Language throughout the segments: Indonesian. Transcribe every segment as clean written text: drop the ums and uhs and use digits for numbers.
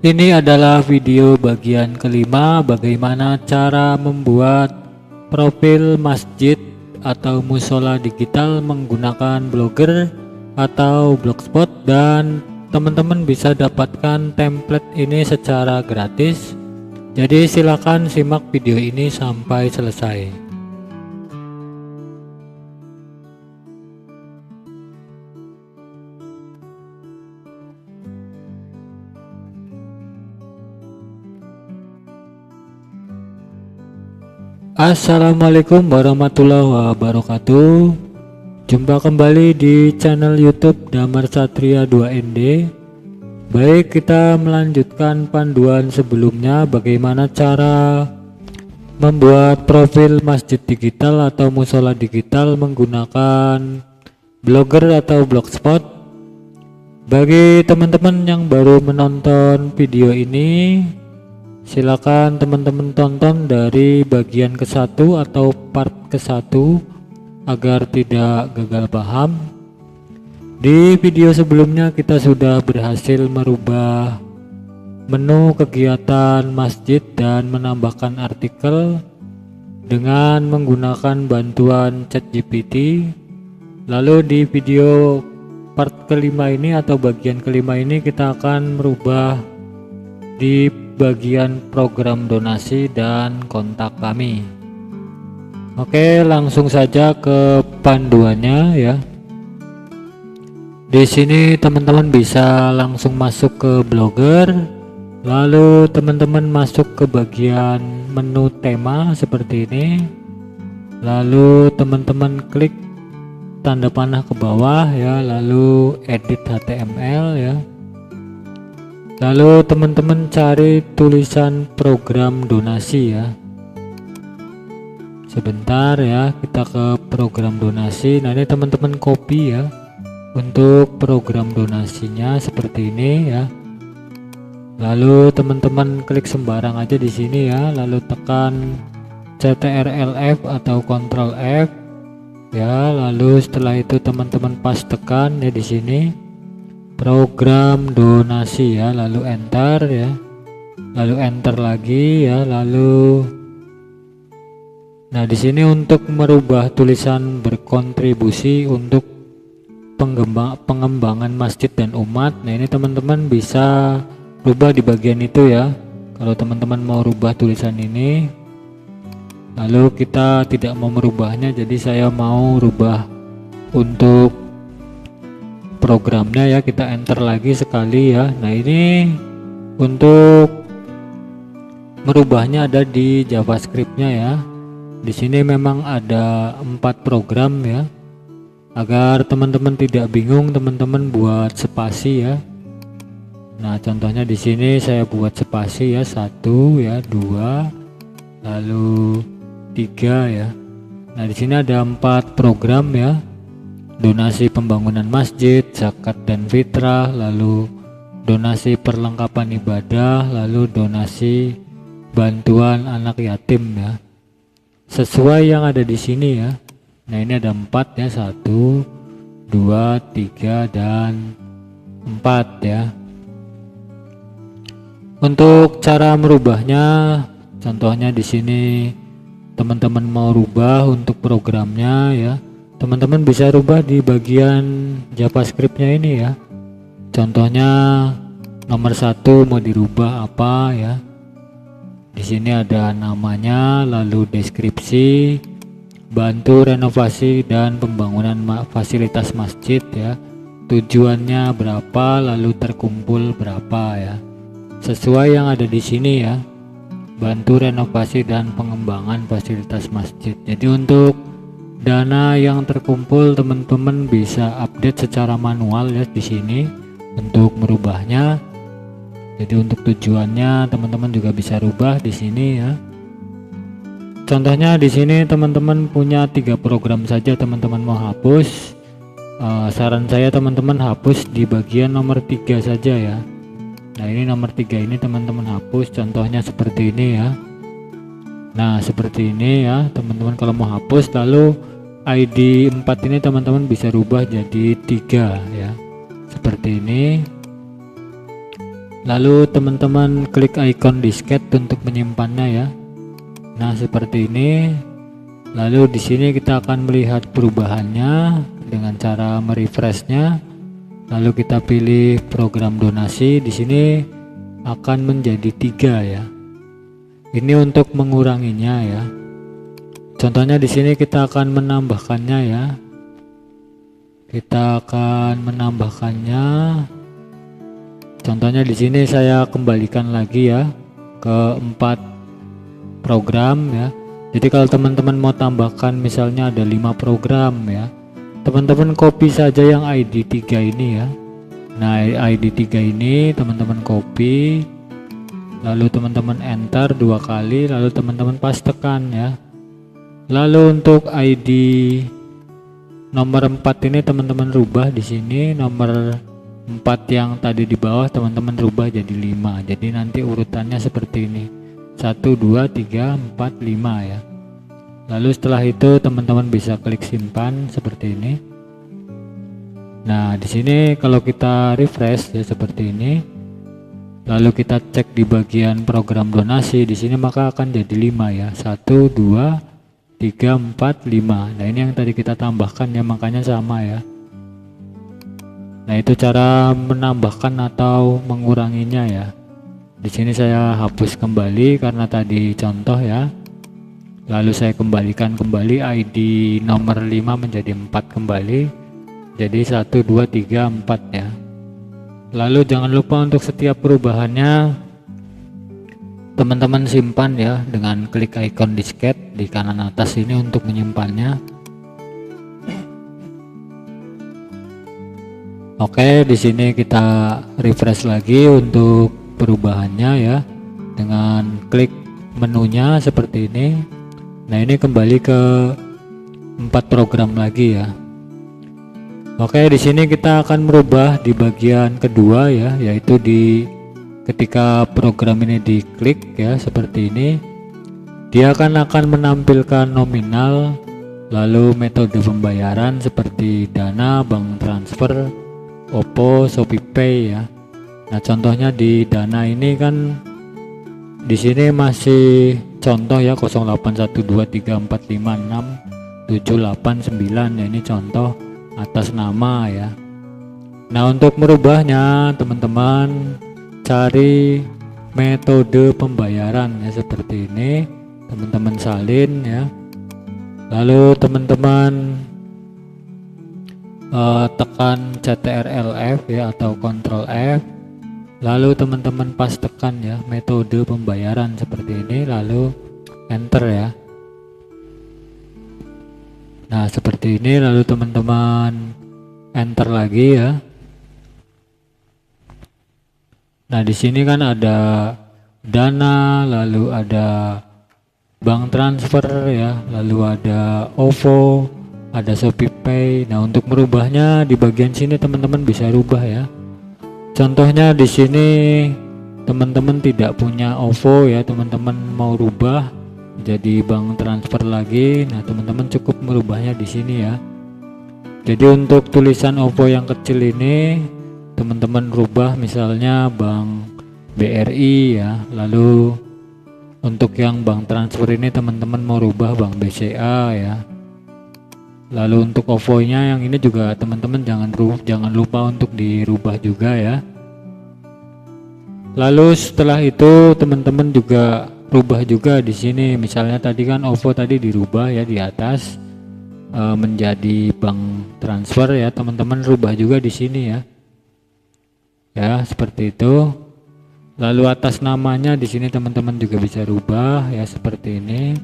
Ini adalah video bagian kelima bagaimana cara membuat profil masjid atau musola digital menggunakan Blogger atau Blogspot, dan teman-teman bisa dapatkan template ini secara gratis. Jadi silakan simak video ini sampai selesai. Assalamualaikum warahmatullahi wabarakatuh. Jumpa kembali di channel YouTube Damar Satria 2ND. Baik, kita melanjutkan panduan sebelumnya bagaimana cara membuat profil masjid digital atau musola digital menggunakan Blogger atau Blogspot. Bagi teman-teman yang baru menonton video ini, silakan teman-teman tonton dari bagian ke-1 atau part ke-1 agar tidak gagal paham. Di video sebelumnya kita sudah berhasil merubah menu kegiatan masjid dan menambahkan artikel dengan menggunakan bantuan ChatGPT. Lalu di video part kelima ini atau bagian kelima ini kita akan merubah di bagian program donasi dan kontak kami. Oke, langsung saja ke panduannya ya. Di sini teman-teman bisa langsung masuk ke Blogger, lalu teman-teman masuk ke bagian menu tema seperti ini, lalu teman-teman klik tanda panah ke bawah ya, lalu edit HTML ya. Lalu teman-teman cari tulisan program donasi ya. Sebentar ya, kita ke program donasi. Nah, ini teman-teman copy ya untuk program donasinya seperti ini ya. Lalu teman-teman klik sembarang aja di sini ya, lalu tekan CTRL+F atau Ctrl F ya. Lalu setelah itu teman-teman pas tekan ya di sini program donasi ya, lalu enter ya, lalu enter lagi ya, lalu nah di sini untuk merubah tulisan berkontribusi untuk pengembangan masjid dan umat. Nah, ini teman-teman bisa rubah di bagian itu ya, kalau teman-teman mau rubah tulisan ini. Lalu kita tidak mau merubahnya, jadi saya mau rubah untuk programnya ya, kita enter lagi sekali ya. Nah, ini untuk merubahnya ada di JavaScript-nya ya. Di sini memang ada 4 program ya. Agar teman-teman tidak bingung, teman-teman buat spasi ya. Nah, contohnya di sini saya buat spasi ya, 1 ya, 2 lalu 3 ya. Nah, di sini ada 4 program ya. Donasi pembangunan masjid, zakat dan fitrah, lalu donasi perlengkapan ibadah, lalu donasi bantuan anak yatim ya. Sesuai yang ada di sini ya. Nah, ini ada 4 ya, 1 2 3 dan 4 ya. Untuk cara merubahnya, contohnya di sini teman-teman mau rubah untuk programnya ya. Teman-teman bisa rubah di bagian JavaScript-nya ini ya. Contohnya nomor 1 mau dirubah apa ya. Di sini ada namanya, lalu deskripsi, bantu renovasi dan pembangunan fasilitas masjid ya. Tujuannya berapa, lalu terkumpul berapa ya. Sesuai yang ada di sini ya. Bantu renovasi dan pengembangan fasilitas masjid. Jadi untuk dana yang terkumpul teman-teman bisa update secara manual ya di sini untuk merubahnya. Jadi untuk tujuannya teman-teman juga bisa rubah di sini ya. Contohnya di sini teman-teman punya 3 program saja, teman-teman mau hapus. Saran saya teman-teman hapus di bagian nomor 3 saja ya. Nah, ini nomor 3 ini teman-teman hapus, contohnya seperti ini ya. Nah, seperti ini ya teman-teman, kalau mau hapus lalu ID 4 ini teman-teman bisa rubah jadi 3 ya, seperti ini. Lalu teman-teman klik icon disket untuk menyimpannya ya. Nah, seperti ini. Lalu di sini kita akan melihat perubahannya dengan cara merefreshnya. Lalu kita pilih program donasi. Di sini akan menjadi 3 ya. Ini untuk menguranginya ya. Contohnya di sini kita akan menambahkannya ya. Kita akan menambahkannya. Contohnya di sini saya kembalikan lagi ya ke 4 program ya. Jadi kalau teman-teman mau tambahkan misalnya ada 5 program ya, teman-teman copy saja yang ID 3 ini ya. Nah, ID 3 ini teman-teman copy, lalu teman-teman enter 2 kali, lalu teman-teman pastekan ya. Lalu untuk ID nomor 4 ini teman-teman rubah di sini, nomor 4 yang tadi di bawah teman-teman rubah jadi 5. Jadi nanti urutannya seperti ini. 1 2 3 4 5 ya. Lalu setelah itu teman-teman bisa klik simpan seperti ini. Nah, di sini kalau kita refresh ya seperti ini. Lalu kita cek di bagian program donasi di sini maka akan jadi 5 ya. 1 2 3 4 5. Nah, ini yang tadi kita tambahkan ya, makanya sama ya. Nah, itu cara menambahkan atau menguranginya ya. Di sini saya hapus kembali karena tadi contoh ya. Lalu saya kembalikan kembali ID nomor 5 menjadi 4 kembali. Jadi 1 2 3 4 ya. Lalu jangan lupa untuk setiap perubahannya teman-teman simpan ya dengan klik icon disket di kanan atas ini untuk menyimpannya. Oke, di sini kita refresh lagi untuk perubahannya ya dengan klik menunya seperti ini. Nah, ini kembali ke 4 program lagi ya. Oke, di sini kita akan merubah di bagian kedua ya, yaitu di ketika program ini diklik ya seperti ini, dia akan menampilkan nominal, lalu metode pembayaran seperti Dana, bank transfer, OVO, ShopeePay ya. Nah, contohnya di Dana ini kan di sini masih contoh ya 081234567889 ya, ini contoh atas nama ya. Nah, untuk merubahnya teman-teman cari metode pembayaran ya seperti ini, teman-teman salin ya. Lalu teman-teman tekan CTRL-F ya atau Ctrl F, lalu teman-teman pastekan ya metode pembayaran seperti ini, lalu enter ya. Nah, seperti ini, lalu teman-teman enter lagi ya. Nah, di sini kan ada Dana, lalu ada bank transfer ya, lalu ada OVO, ada ShopeePay. Nah, untuk merubahnya di bagian sini teman-teman bisa rubah ya. Contohnya di sini teman-teman tidak punya OVO ya, teman-teman mau rubah jadi bank transfer lagi. Nah, teman-teman cukup merubahnya di sini ya. Jadi untuk tulisan OVO yang kecil ini teman-teman rubah misalnya bank BRI ya. Lalu untuk yang bank transfer ini teman-teman mau rubah bank BCA ya. Lalu untuk OVO-nya yang ini juga teman-teman jangan lupa untuk dirubah juga ya. Lalu setelah itu teman-teman juga rubah juga di sini. Misalnya tadi kan OVO tadi dirubah ya di atas menjadi bank transfer ya, teman-teman rubah juga di sini ya. Ya, seperti itu. Lalu atas namanya di sini teman-teman juga bisa rubah ya seperti ini.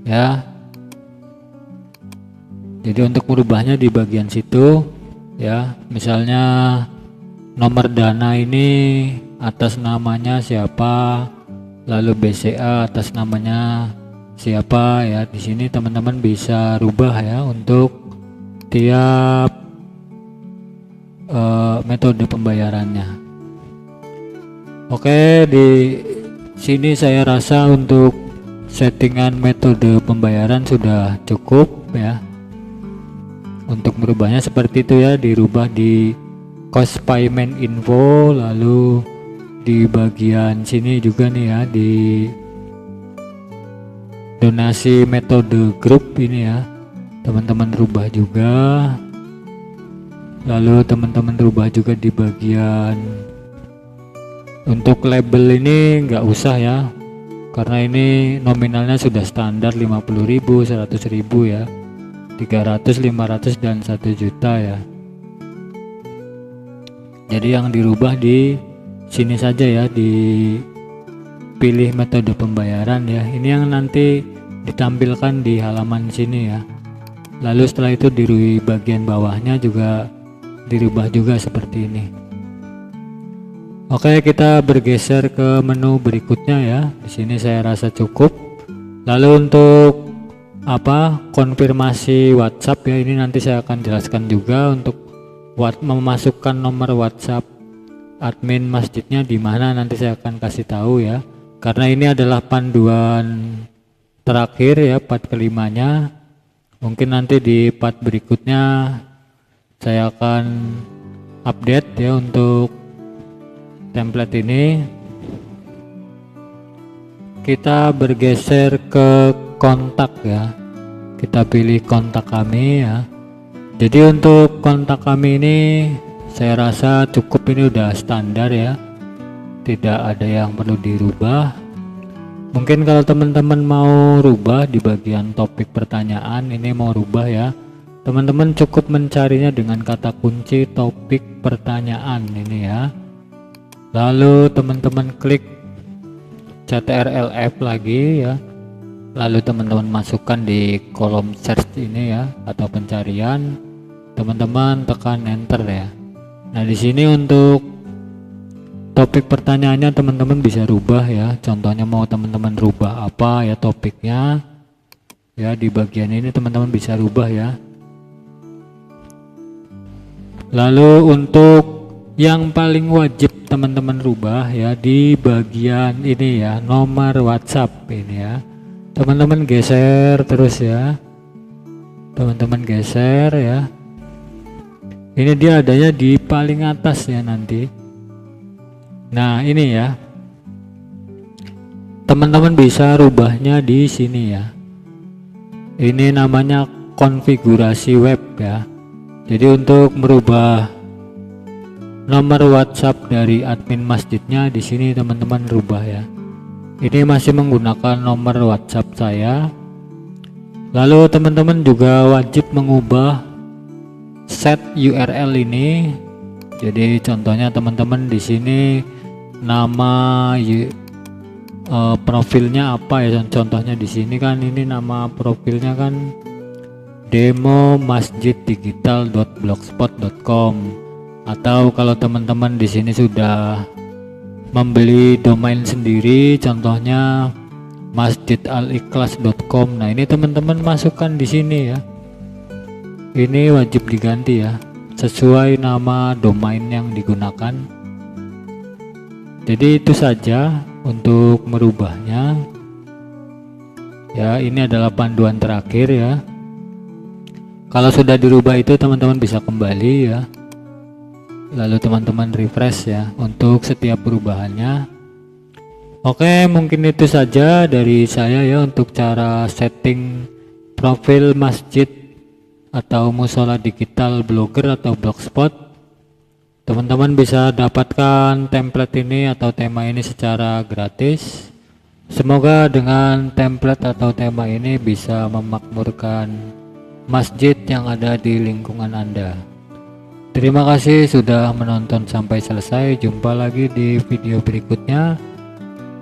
Ya. Jadi untuk merubahnya di bagian situ ya, misalnya nomor Dana ini atas namanya siapa, lalu BCA atas namanya siapa ya. Di sini teman-teman bisa rubah ya untuk tiap metode pembayarannya. Oke, di sini saya rasa untuk settingan metode pembayaran sudah cukup ya. Untuk merubahnya seperti itu ya, dirubah di cost payment info, lalu di bagian sini juga nih ya, di donasi metode grup ini ya, teman-teman rubah juga. Lalu teman-teman rubah juga di bagian untuk label ini nggak usah ya, karena ini nominalnya sudah standar 50.000, 100.000 ya, 300, 500 dan 1 juta ya. Jadi yang dirubah di sini saja ya, dipilih metode pembayaran ya. Ini yang nanti ditampilkan di halaman sini ya. Lalu setelah itu di bagian bawahnya juga dirubah juga seperti ini. Oke, kita bergeser ke menu berikutnya ya. Di sini saya rasa cukup. Lalu untuk konfirmasi WhatsApp ya, ini nanti saya akan jelaskan juga untuk memasukkan nomor WhatsApp admin masjidnya di mana, nanti saya akan kasih tahu ya. Karena ini adalah panduan terakhir ya, part kelimanya. Mungkin nanti di part berikutnya saya akan update ya untuk template ini. Kita bergeser ke kontak ya, kita pilih kontak kami ya. Jadi untuk kontak kami ini saya rasa cukup, ini udah standar ya, tidak ada yang perlu dirubah. Mungkin kalau teman-teman mau rubah di bagian topik pertanyaan ini, mau rubah ya, teman-teman cukup mencarinya dengan kata kunci topik pertanyaan ini ya. Lalu teman-teman klik CTRL-F lagi ya. Lalu teman-teman masukkan di kolom search ini ya, atau pencarian. Teman-teman tekan enter ya. Nah, di sini untuk topik pertanyaannya teman-teman bisa rubah ya. Contohnya mau teman-teman rubah apa ya topiknya ya, di bagian ini teman-teman bisa rubah ya. Lalu untuk yang paling wajib teman-teman rubah ya, di bagian ini ya, nomor WhatsApp ini ya. Teman-teman geser terus ya, teman-teman geser ya. Ini dia adanya di paling atas ya nanti. Nah, ini ya, teman-teman bisa rubahnya di sini ya. Ini namanya konfigurasi web ya. Jadi untuk merubah nomor WhatsApp dari admin masjidnya, di sini teman-teman rubah ya. Ini masih menggunakan nomor WhatsApp saya. Lalu teman-teman juga wajib mengubah set URL ini. Jadi contohnya teman-teman di sini nama profilnya apa ya, contohnya di sini kan ini nama profilnya kan demomasjiddigital.blogspot.com, atau kalau teman-teman di sini sudah membeli domain sendiri, contohnya masjidalikhlas.com. Nah, ini teman-teman masukkan di sini ya. Ini wajib diganti ya, sesuai nama domain yang digunakan. Jadi itu saja untuk merubahnya ya. Ini adalah panduan terakhir ya. Kalau sudah dirubah itu teman-teman bisa kembali ya, lalu teman-teman refresh ya untuk setiap perubahannya. Oke, mungkin itu saja dari saya ya untuk cara setting profil masjid atau musola digital blogger atau blogspot. Teman-teman bisa dapatkan template ini atau tema ini secara gratis. Semoga dengan template atau tema ini bisa memakmurkan masjid yang ada di lingkungan Anda. Terima kasih sudah menonton sampai selesai. Jumpa lagi di video berikutnya.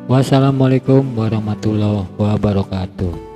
Wassalamualaikum warahmatullahi wabarakatuh.